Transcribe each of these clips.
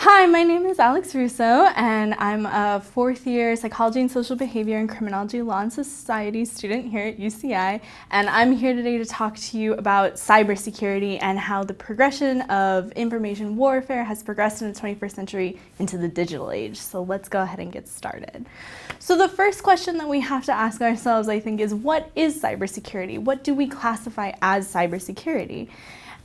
Hi, my name is Alex Russo, and I'm a fourth-year Psychology and Social Behavior and Criminology Law and Society student here at UCI, and I'm here today to talk to you about cybersecurity and how the progression of information warfare has progressed in the 21st century into the digital age. So let's go ahead and get started. So the first question that we have to ask ourselves, I think, is what is cybersecurity? What do we classify as cybersecurity?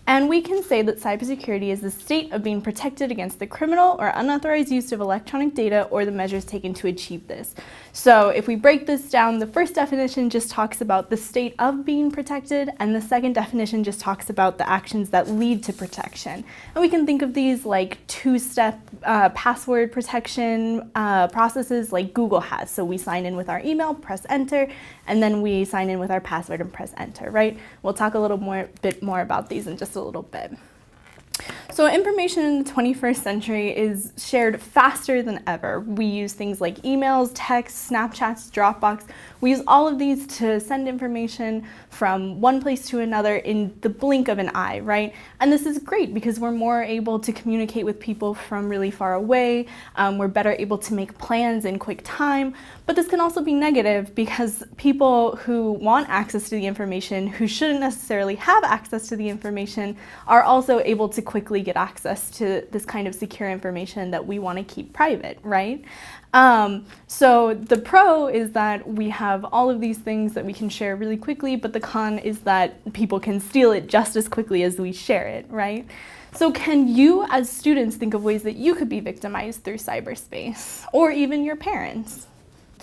And we can say that cybersecurity is the state of being protected against the criminal or unauthorized use of electronic data or the measures taken to achieve this. So if we break this down, the first definition just talks about the state of being protected, and the second definition just talks about the actions that lead to protection. And we can think of these like two-step password protection processes like Google has. So we sign in with our email, press enter, and then we sign in with our password and press enter, right? We'll talk a bit more about these in just a little bit. So information in the 21st century is shared faster than ever. We use things like emails, texts, Snapchats, Dropbox. We use all of these to send information from one place to another in the blink of an eye, right? And this is great because we're more able to communicate with people from really far away. We're better able to make plans in quick time. But this can also be negative because people who want access to the information, who shouldn't necessarily have access to the information, are also able to quickly get access to this kind of secure information that we want to keep private, right? So the pro is that we have all of these things that we can share really quickly, but the con is that people can steal it just as quickly as we share it, right? So can you as students think of ways that you could be victimized through cyberspace, or even your parents?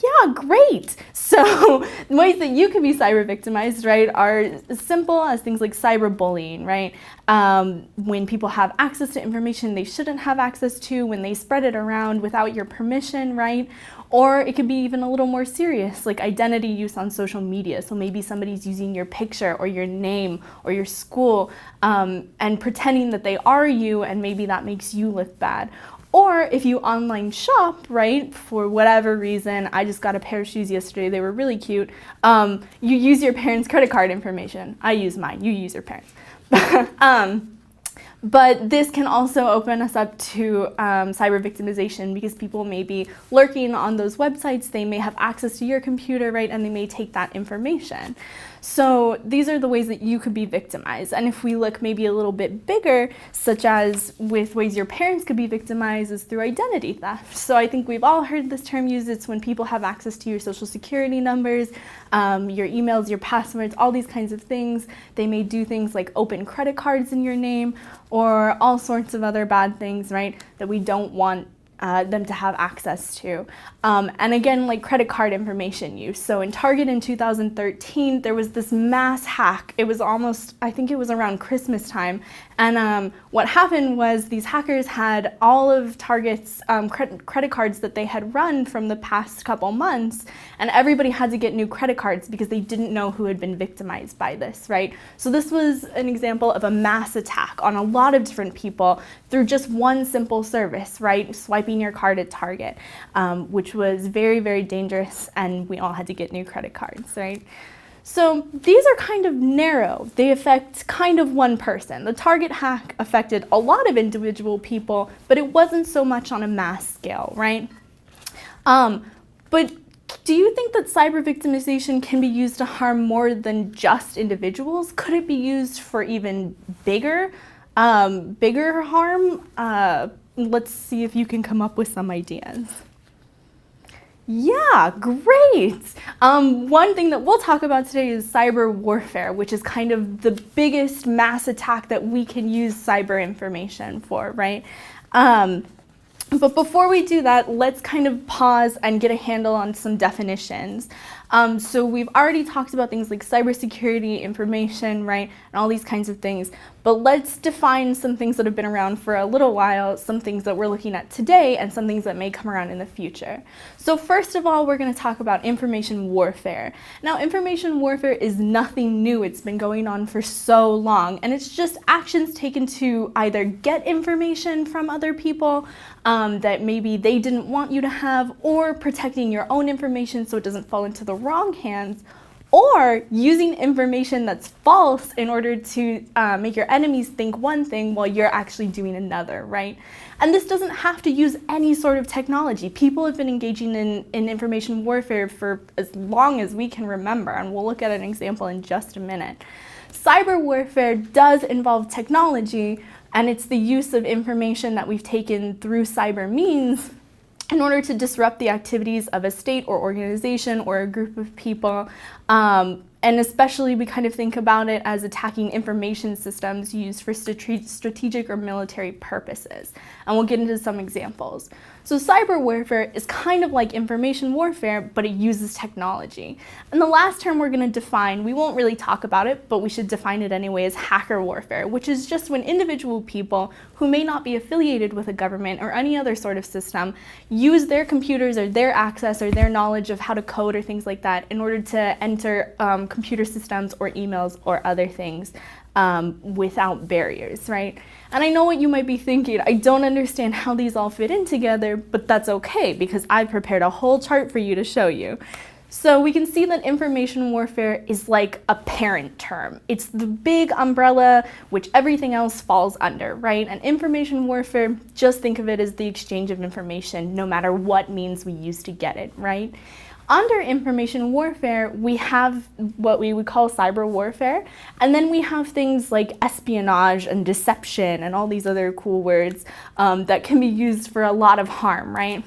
Yeah, great. So ways that you can be cyber victimized, right, are as simple as things like cyberbullying, right? When people have access to information they shouldn't have access to, when they spread it around without your permission, right? Or it could be even a little more serious, like identity use on social media. So maybe somebody's using your picture or your name or your school and pretending that they are you, and maybe that makes you look bad. Or if you online shop, right, for whatever reason, I just got a pair of shoes yesterday, they were really cute, you use your parents' credit card information. I use mine, you use your parents'. But this can also open us up to cyber victimization because people may be lurking on those websites, they may have access to your computer, right, and they may take that information. So these are the ways that you could be victimized. And if we look maybe a little bit bigger, such as with ways your parents could be victimized, is through identity theft. So I think we've all heard this term used. It's when people have access to your social security numbers, your emails, your passwords, all these kinds of things. They may do things like open credit cards in your name or all sorts of other bad things, right, that we don't want them to have access to. And again, like credit card information use. So in Target in 2013, there was this mass hack. It was almost, I think it was around Christmas time. And what happened was these hackers had all of Target's credit cards that they had run from the past couple months, and everybody had to get new credit cards because they didn't know who had been victimized by this, right? So this was an example of a mass attack on a lot of different people through just one simple service, right? Swiping your card at Target, which was very, very dangerous, and we all had to get new credit cards, right? So these are kind of narrow. They affect kind of one person. The Target hack affected a lot of individual people, but it wasn't so much on a mass scale, right? But do you think that cyber victimization can be used to harm more than just individuals? Could it be used for even bigger harm? Let's see if you can come up with some ideas. Yeah, great. One thing that we'll talk about today is cyber warfare, which is kind of the biggest mass attack that we can use cyber information for, right? But before we do that, let's kind of pause and get a handle on some definitions. So we've already talked about things like cybersecurity, information, right, and all these kinds of things. But let's define some things that have been around for a little while, some things that we're looking at today, and some things that may come around in the future. So first of all, we're going to talk about information warfare. Now, information warfare is nothing new. It's been going on for so long, and it's just actions taken to either get information from other people that maybe they didn't want you to have, or protecting your own information so it doesn't fall into the wrong hands, or using information that's false in order to make your enemies think one thing while you're actually doing another, right? And this doesn't have to use any sort of technology. People have been engaging in information warfare for as long as we can remember, and we'll look at an example in just a minute. Cyber warfare does involve technology, and it's the use of information that we've taken through cyber means in order to disrupt the activities of a state or organization or a group of people. And especially we kind of think about it as attacking information systems used for strategic or military purposes. And we'll get into some examples. So cyber warfare is kind of like information warfare, but it uses technology. And the last term we're going to define, we won't really talk about it, but we should define it anyway, as hacker warfare, which is just when individual people who may not be affiliated with a government or any other sort of system use their computers or their access or their knowledge of how to code or things like that in order to enter computer systems or emails or other things without barriers, right? And I know what you might be thinking, I don't understand how these all fit in together, but that's okay because I prepared a whole chart for you to show you. So we can see that information warfare is like a parent term. It's the big umbrella which everything else falls under, right? And information warfare, just think of it as the exchange of information, no matter what means we use to get it, right? Under information warfare, we have what we would call cyber warfare, and then we have things like espionage and deception and all these other cool words that can be used for a lot of harm, right?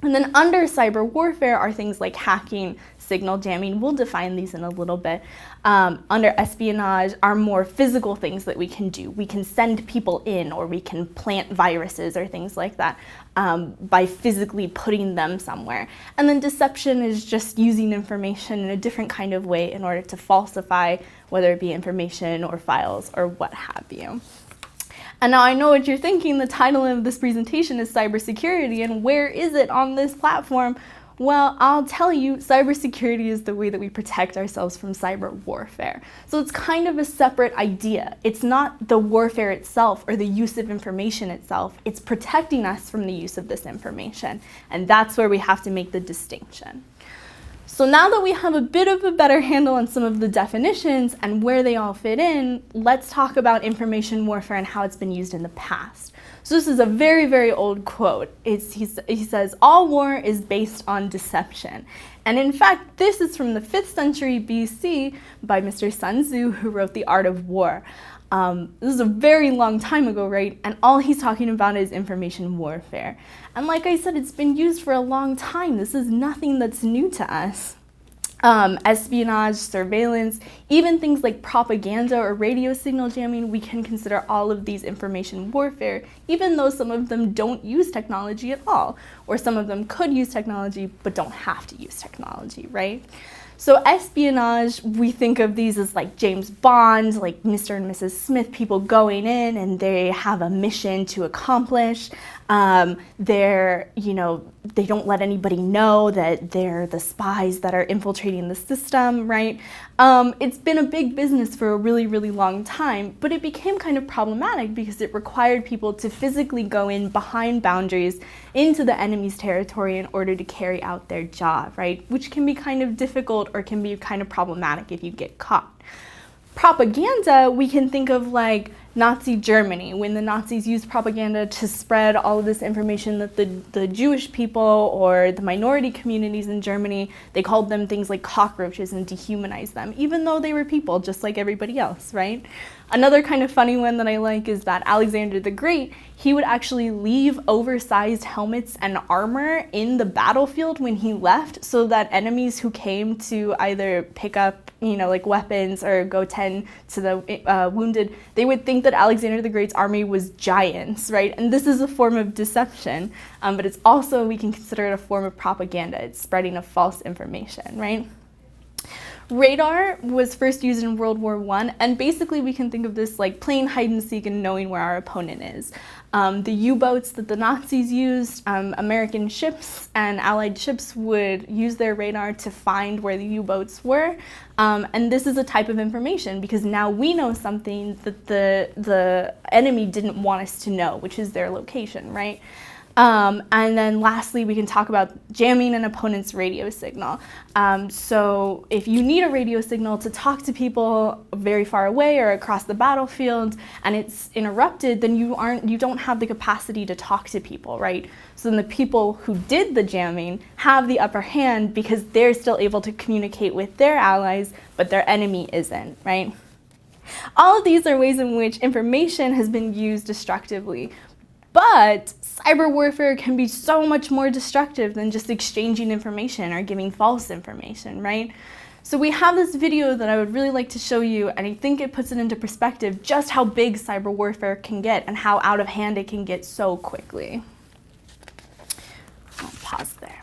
And then under cyber warfare are things like hacking, signal jamming. We'll define these in a little bit. Under espionage are more physical things that we can do. We can send people in, or we can plant viruses or things like that by physically putting them somewhere. And then deception is just using information in a different kind of way in order to falsify, whether it be information or files or what have you. And now I know what you're thinking, the title of this presentation is Cybersecurity, and where is it on this platform? Well, I'll tell you, cybersecurity is the way that we protect ourselves from cyber warfare. So it's kind of a separate idea. It's not the warfare itself or the use of information itself. It's protecting us from the use of this information. And that's where we have to make the distinction. So now that we have a bit of a better handle on some of the definitions and where they all fit in, let's talk about information warfare and how it's been used in the past. So this is a very, very old quote. He says, "All war is based on deception." And in fact, this is from the 5th century BC by Mr. Sun Tzu, who wrote The Art of War. This is a very long time ago, right? And all he's talking about is information warfare. And like I said, it's been used for a long time. This is nothing that's new to us. Espionage, surveillance, even things like propaganda or radio signal jamming, we can consider all of these information warfare, even though some of them don't use technology at all, or some of them could use technology but don't have to use technology, right? So espionage, we think of these as like James Bond, like Mr. and Mrs. Smith, people going in and they have a mission to accomplish. They don't let anybody know that they're the spies that are infiltrating the system, right? It's been a big business for a really, really long time, but it became kind of problematic because it required people to physically go in behind boundaries into the enemy's territory in order to carry out their job, right? Which can be kind of difficult or can be kind of problematic if you get caught. Propaganda, we can think of like Nazi Germany, when the Nazis used propaganda to spread all of this information that the Jewish people or the minority communities in Germany, they called them things like cockroaches and dehumanized them, even though they were people just like everybody else, right? Another kind of funny one that I like is that Alexander the Great, he would actually leave oversized helmets and armor in the battlefield when he left so that enemies who came to either pick up like weapons or go tend to the wounded, they would think that Alexander the Great's army was giants, right? And this is a form of deception, but it's also, we can consider it a form of propaganda. It's spreading of false information, right? Radar was first used in World War I, and basically we can think of this like playing hide and seek and knowing where our opponent is. The U-boats that the Nazis used, American ships and Allied ships would use their radar to find where the U-boats were. And this is a type of information because now we know something that the enemy didn't want us to know, which is their location, right? And then lastly, we can talk about jamming an opponent's radio signal. So if you need a radio signal to talk to people very far away or across the battlefield and it's interrupted, then you don't have the capacity to talk to people, right? So then the people who did the jamming have the upper hand because they're still able to communicate with their allies, but their enemy isn't, right? All of these are ways in which information has been used destructively. But cyber warfare can be so much more destructive than just exchanging information or giving false information, right? So we have this video that I would really like to show you, and I think it puts it into perspective just how big cyber warfare can get and how out of hand it can get so quickly. I'll pause there.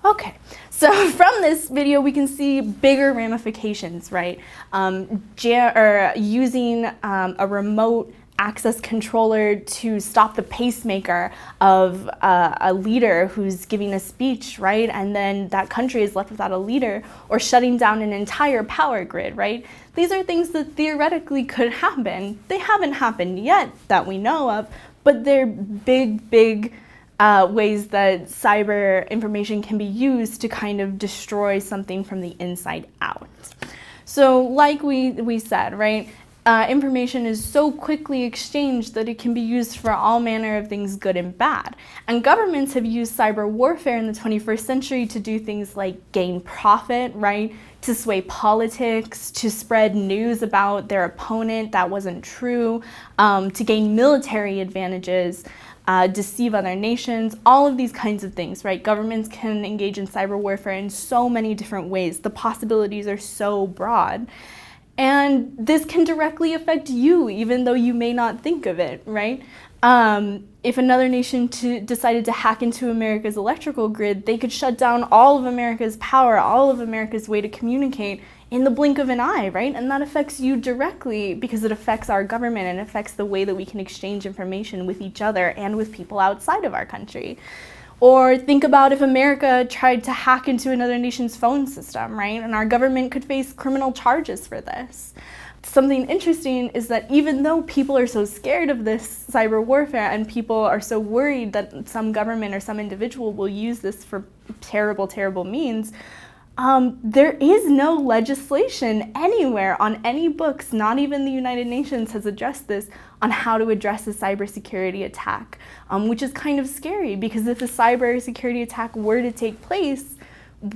Okay, so from this video we can see bigger ramifications, right? Using a remote access controller to stop the pacemaker of a leader who's giving a speech, right? And then that country is left without a leader, or shutting down an entire power grid, right? These are things that theoretically could happen. They haven't happened yet that we know of, but they're big ways that cyber information can be used to kind of destroy something from the inside out. So like we said, right? Information is so quickly exchanged that it can be used for all manner of things, good and bad. And governments have used cyber warfare in the 21st century to do things like gain profit, right? To sway politics, to spread news about their opponent that wasn't true, to gain military advantages, deceive other nations, all of these kinds of things, right? Governments can engage in cyber warfare in so many different ways. The possibilities are so broad. And this can directly affect you, even though you may not think of it, right? If another nation decided to hack into America's electrical grid, they could shut down all of America's power, all of America's way to communicate in the blink of an eye, right? And that affects you directly because it affects our government and affects the way that we can exchange information with each other and with people outside of our country. Or think about if America tried to hack into another nation's phone system, right? And our government could face criminal charges for this. Something interesting is that even though people are so scared of this cyber warfare and people are so worried that some government or some individual will use this for terrible, terrible means, there is no legislation anywhere on any books, not even the United Nations has addressed this, on how to address a cybersecurity attack, which is kind of scary because if a cybersecurity attack were to take place,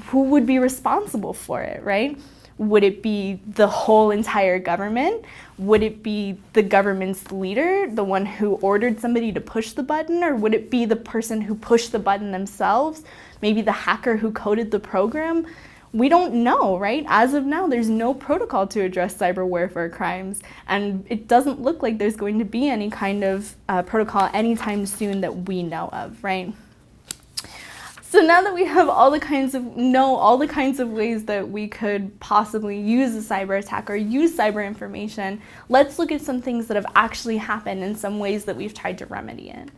who would be responsible for it, right? Would it be the whole entire government? Would it be the government's leader, the one who ordered somebody to push the button? Or would it be the person who pushed the button themselves? Maybe the hacker who coded the program? We don't know, right? As of now, there's no protocol to address cyber warfare crimes, and it doesn't look like there's going to be any kind of protocol anytime soon that we know of, right? So now that we have all the kinds of ways that we could possibly use a cyber attack or use cyber information, let's look at some things that have actually happened and some ways that we've tried to remedy it.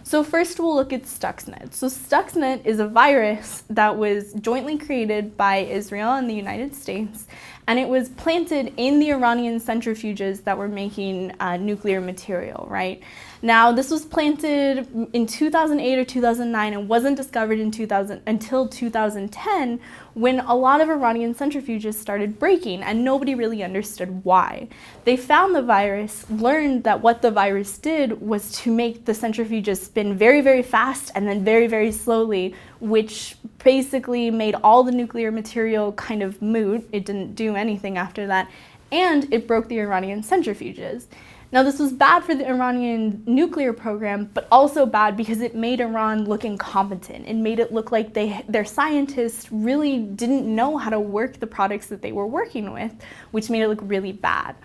So first we'll look at Stuxnet. So Stuxnet is a virus that was jointly created by Israel and the United States, and it was planted in the Iranian centrifuges that were making nuclear material, right? Now, this was planted in 2008 or 2009 and wasn't discovered until 2010 when a lot of Iranian centrifuges started breaking and nobody really understood why. They found the virus, learned that what the virus did was to make the centrifuges spin very, very fast and then very, very slowly, which basically made all the nuclear material kind of moot. It didn't do anything after that, and it broke the Iranian centrifuges. Now, this was bad for the Iranian nuclear program, but also bad because it made Iran look incompetent. It made it look like their scientists really didn't know how to work the products that they were working with, which made it look really bad.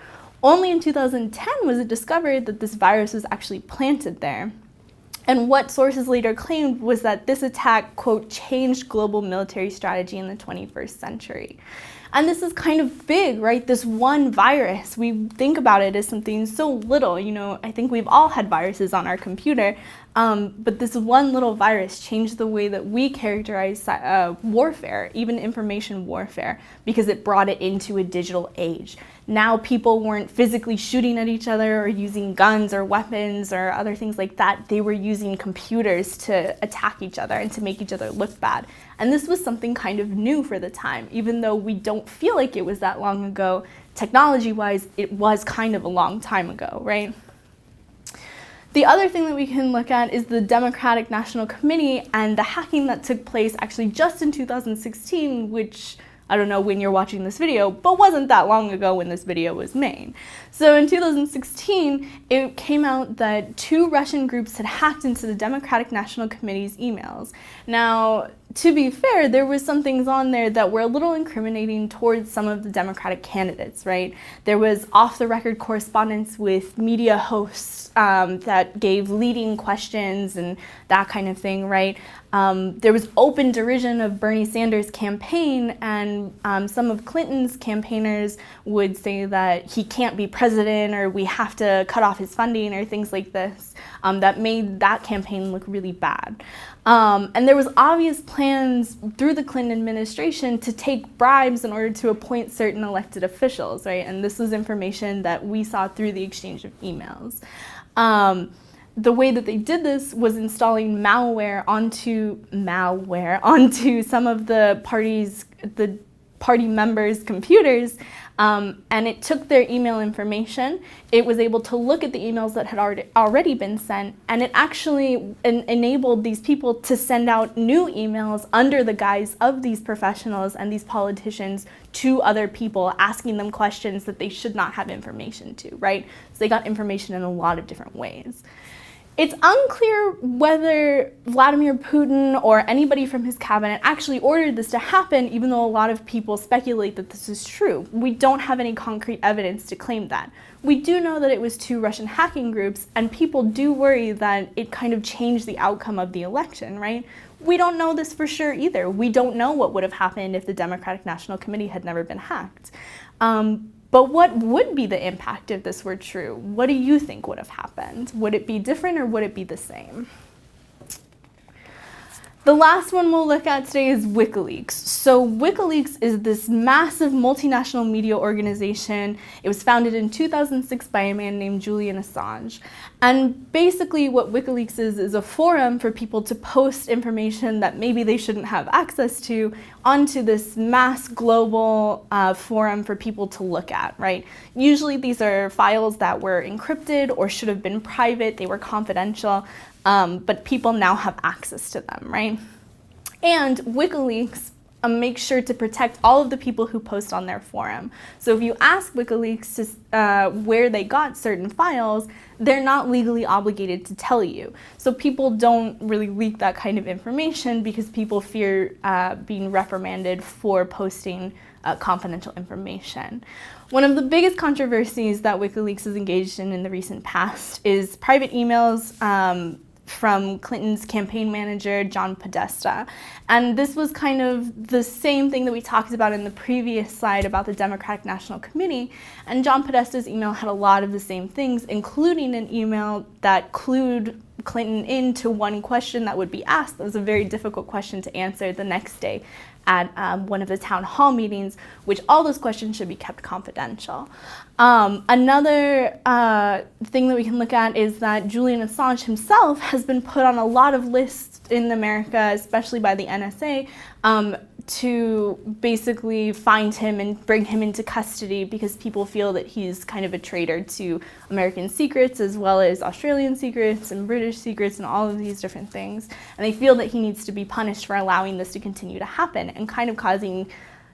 Only in 2010 was it discovered that this virus was actually planted there. And what sources later claimed was that this attack, quote, changed global military strategy in the 21st century. And this is kind of big, right? This one virus, we think about it as something so little. You know, I think we've all had viruses on our computer, But this one little virus changed the way that we characterize warfare, even information warfare, because it brought it into a digital age. Now people weren't physically shooting at each other or using guns or weapons or other things like that. They were using computers to attack each other and to make each other look bad. And this was something kind of new for the time. Even though we don't feel like it was that long ago, technology-wise, it was kind of a long time ago, right? The other thing that we can look at is the Democratic National Committee and the hacking that took place actually just in 2016, which I don't know when you're watching this video, but wasn't that long ago when this video was made. So in 2016, it came out that 2 Russian groups had hacked into the Democratic National Committee's emails. Now, to be fair, there was some things on there that were a little incriminating towards some of the Democratic candidates, right? There was off-the-record correspondence with media hosts that gave leading questions and that kind of thing, right? There was open derision of Bernie Sanders' campaign, and some of Clinton's campaigners would say that he can't be president or we have to cut off his funding or things like this that made that campaign look really bad. And there was obvious plans through the Clinton administration to take bribes in order to appoint certain elected officials, right? And this was information that we saw through the exchange of emails. The way that they did this was installing malware onto some of the party members' computers, and it took their email information. It was able to look at the emails that had already been sent, and it actually enabled these people to send out new emails under the guise of these professionals and these politicians to other people, asking them questions that they should not have information to, right? So they got information in a lot of different ways. It's unclear whether Vladimir Putin or anybody from his cabinet actually ordered this to happen, even though a lot of people speculate that this is true. We don't have any concrete evidence to claim that. We do know that it was 2 Russian hacking groups, and people do worry that it kind of changed the outcome of the election, right? We don't know this for sure either. We don't know what would have happened if the Democratic National Committee had never been hacked. But what would be the impact if this were true? What do you think would have happened? Would it be different or would it be the same? The last one we'll look at today is WikiLeaks. So WikiLeaks is this massive multinational media organization. It was founded in 2006 by a man named Julian Assange. And basically what WikiLeaks is a forum for people to post information that maybe they shouldn't have access to onto this mass global forum for people to look at, right? Usually these are files that were encrypted or should have been private, they were confidential. But people now have access to them, right? And WikiLeaks makes sure to protect all of the people who post on their forum. So if you ask WikiLeaks where they got certain files, they're not legally obligated to tell you. So people don't really leak that kind of information because people fear being reprimanded for posting confidential information. One of the biggest controversies that WikiLeaks has engaged in the recent past is private emails from Clinton's campaign manager, John Podesta. And this was kind of the same thing that we talked about in the previous slide about the Democratic National Committee. And John Podesta's email had a lot of the same things, including an email that clued Clinton into one question that would be asked. That was a very difficult question to answer the next day at one of the town hall meetings, which all those questions should be kept confidential. Another thing that we can look at is that Julian Assange himself has been put on a lot of lists in America, especially by the NSA, to basically find him and bring him into custody because people feel that he's kind of a traitor to American secrets as well as Australian secrets and British secrets and all of these different things. And they feel that he needs to be punished for allowing this to continue to happen and kind of causing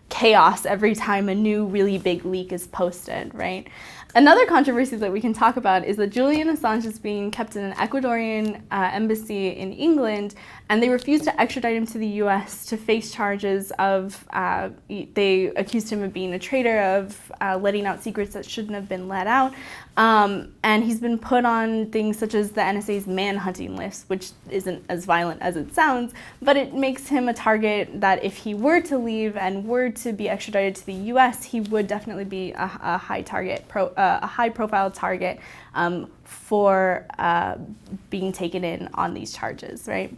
chaos every time a new really big leak is posted, right? Another controversy that we can talk about is that Julian Assange is being kept in an Ecuadorian embassy in England, and they refused to extradite him to the US to face charges of, they accused him of being a traitor, of letting out secrets that shouldn't have been let out. And he's been put on things such as the NSA's manhunting list, which isn't as violent as it sounds, but it makes him a target that if he were to leave and were to be extradited to the US, he would definitely be a high target a high-profile target for being taken in on these charges, right?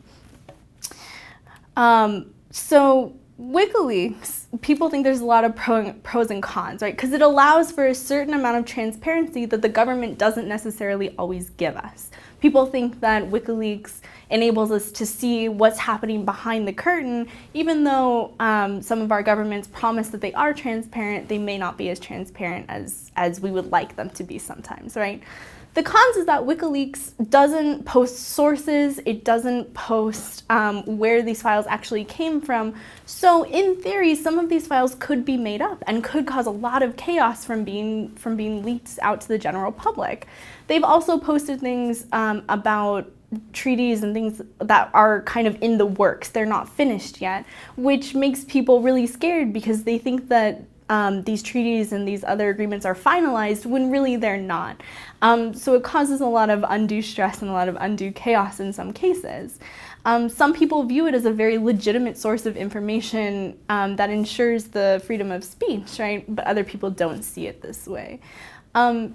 So WikiLeaks, people think there's a lot of pros and cons, right? Because it allows for a certain amount of transparency that the government doesn't necessarily always give us. People think that WikiLeaks enables us to see what's happening behind the curtain, even though some of our governments promise that they are transparent, they may not be as transparent as we would like them to be sometimes, right? The cons is that WikiLeaks doesn't post sources, it doesn't post where these files actually came from. So in theory, some of these files could be made up and could cause a lot of chaos from being leaked out to the general public. They've also posted things about treaties and things that are kind of in the works. They're not finished yet, which makes people really scared because they think that these treaties and these other agreements are finalized when really they're not. So it causes a lot of undue stress and a lot of undue chaos in some cases. Some people view it as a very legitimate source of information that ensures the freedom of speech, right? But other people don't see it this way.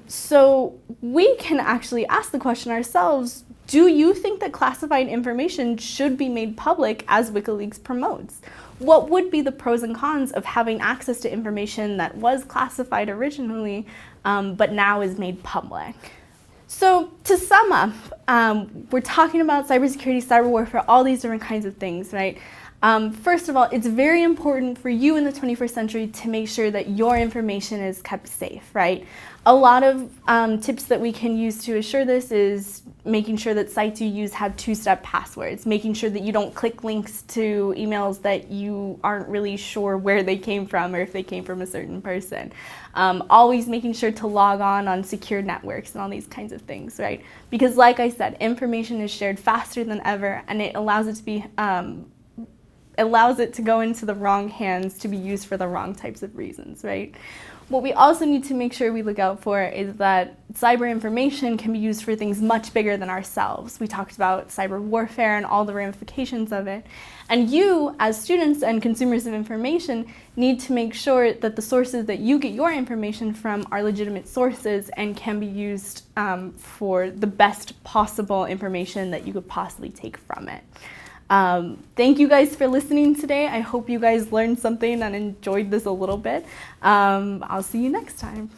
So we can actually ask the question ourselves, do you think that classified information should be made public as WikiLeaks promotes? What would be the pros and cons of having access to information that was classified originally, but now is made public? So to sum up, we're talking about cybersecurity, cyber warfare, all these different kinds of things, right? First of all, it's very important for you in the 21st century to make sure that your information is kept safe, right? A lot of tips that we can use to assure this is making sure that sites you use have two-step passwords, making sure that you don't click links to emails that you aren't really sure where they came from or if they came from a certain person. Always making sure to log on secure networks and all these kinds of things, right? Because like I said, information is shared faster than ever, and it allows it to be go into the wrong hands to be used for the wrong types of reasons, right? What we also need to make sure we look out for is that cyber information can be used for things much bigger than ourselves. We talked about cyber warfare and all the ramifications of it. And you, as students and consumers of information, need to make sure that the sources that you get your information from are legitimate sources and can be used for the best possible information that you could possibly take from it. Thank you guys for listening today. I hope you guys learned something and enjoyed this a little bit. I'll see you next time.